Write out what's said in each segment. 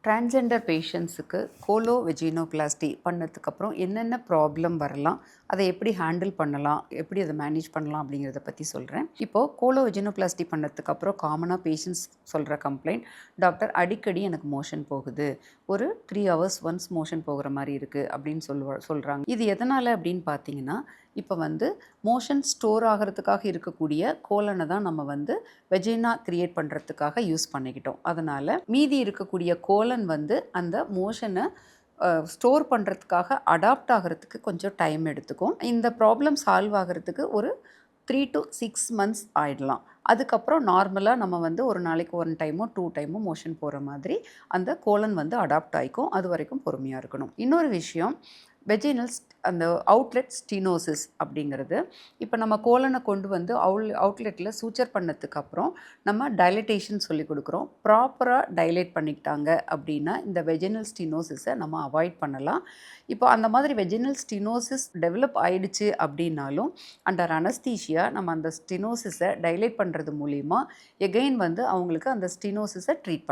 Transgender பேஷண்ட்ஸுக்கு கோலோவெஜினோபிளாஸ்டி பண்ணதுக்கப்புறம் என்னென்ன problem வரலாம், அதை எப்படி ஹேண்டில் பண்ணலாம், எப்படி அதை மேனேஜ் பண்ணலாம் அப்படிங்கிறத பற்றி சொல்கிறேன். இப்போது கோலோவெஜினோபிளாஸ்டி பண்ணதுக்கப்புறம் காமனாக பேஷண்ட்ஸ் சொல்கிற கம்ப்ளைண்ட், டாக்டர் அடிக்கடி எனக்கு மோஷன் போகுது, ஒரு 3 hours ஒன்ஸ் மோஷன் போகிற மாதிரி இருக்குது அப்படின்னு சொல்கிறாங்க. இது எதனால் அப்படின்னு பார்த்தீங்கன்னா, இப்போ மோஷன் ஸ்டோர் ஆகிறதுக்காக இருக்கக்கூடிய கோலனை தான் நம்ம வெஜினா கிரியேட் பண்ணுறதுக்காக யூஸ் பண்ணிக்கிட்டோம். அதனால் மீதி இருக்கக்கூடிய கோலன் அந்த மோஷனை ஸ்டோர் பண்ணுறதுக்காக அடாப்ட் ஆகிறதுக்கு கொஞ்சம் டைம் எடுத்துக்கும். இந்த ப்ராப்ளம் சால்வ் ஆகிறதுக்கு ஒரு 3 to 6 months ஆகிடலாம். அதுக்கப்புறம் நார்மலாக நம்ம ஒரு நாளைக்கு 1 டைமோ 2 டைமோ மோஷன் போகிற மாதிரி அந்த கோலன் அடாப்ட் ஆகிக்கும். அது வரைக்கும் பொறுமையாக இருக்கணும். இன்னொரு விஷயம், வெஜினல் அந்த அவுட்லெட் ஸ்டினோசிஸ் அப்படிங்கிறது, இப்போ நம்ம கோலனை கொண்டு அவுட்லெட்டில் சூச்சர் பண்ணதுக்கப்புறம் நம்ம டைலட்டேஷன் சொல்லி கொடுக்குறோம். ப்ராப்பராக டைலேட் பண்ணிக்கிட்டாங்க அப்படின்னா இந்த வெஜினல் ஸ்டினோசிஸை நம்ம அவாய்ட் பண்ணலாம். இப்போ அந்த மாதிரி வெஜினல் ஸ்டினோசிஸ் டெவலப் ஆயிடுச்சு அப்படின்னாலும் அண்டர் அனஸ்தீஷியா நம்ம அந்த ஸ்டினோசிஸை டைலேட் பண்ணுறது மூலிமா எகெயின் அவங்களுக்கு அந்த ஸ்டினோசிஸை ட்ரீட்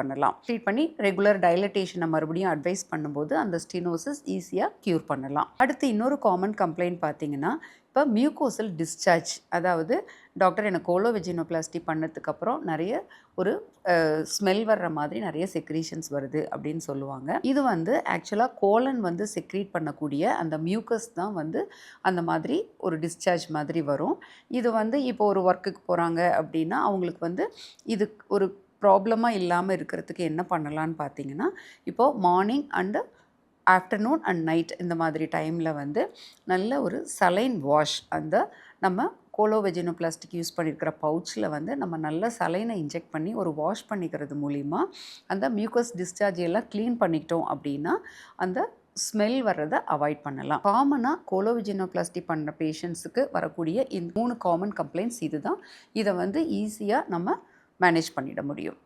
பண்ணி ரெகுலர் டைலட்டேஷனை மறுபடியும் அட்வைஸ் பண்ணும்போது அந்த ஸ்டினோசிஸ் ஈஸியாக க்யூர் பண்ணலாம். அடுத்து இன்னொரு காமன் கம்ப்ளைண்ட் பார்த்தீங்கன்னா, இப்போ மியூக்கோசல் டிஸ்சார்ஜ், அதாவது டாக்டர் எனக்கு கோலோவெஜினோபிளாஸ்டி பண்ணதுக்கப்புறம் நிறைய ஒரு ஸ்மெல் வர்ற மாதிரி நிறைய செக்ரீஷன்ஸ் வருது அப்படின்னு சொல்லுவாங்க. இது ஆக்சுவலாக கோலன் செக்ரீட் பண்ணக்கூடிய அந்த மியூக்கஸ் தான் அந்த மாதிரி ஒரு டிஸ்சார்ஜ் மாதிரி வரும். இது இப்போ ஒரு ஒர்க்குக்கு போகிறாங்க அப்படின்னா அவங்களுக்கு இது ஒரு ப்ராப்ளமாக இல்லாமல் இருக்கிறதுக்கு என்ன பண்ணலான்னு பார்த்தீங்கன்னா, இப்போது morning and afternoon and night இந்த மாதிரி டைமில் நல்ல ஒரு சலைன் வாஷ், அந்த நம்ம கோலோவெஜினோபிளாஸ்டிக் யூஸ் பண்ணியிருக்கிற பவுச்சில் நம்ம நல்ல சலைனை இன்ஜெக்ட் பண்ணி ஒரு வாஷ் பண்ணிக்கிறது மூலிமா அந்த மியூக்கஸ் டிஸ்சார்ஜ் எல்லாம் க்ளீன் பண்ணிக்கிட்டோம் அப்படின்னா அந்த ஸ்மெல் வர்றதை அவாய்ட் பண்ணலாம். காமனாக கோலோவெஜினோபிளாஸ்டி பண்ணுற பேஷண்ட்ஸுக்கு வரக்கூடிய இந்த 3 காமன் கம்ப்ளைண்ட்ஸ் இதுதான். இதை ஈஸியாக நம்ம மேனேஜ் பண்ணிட முடியும்.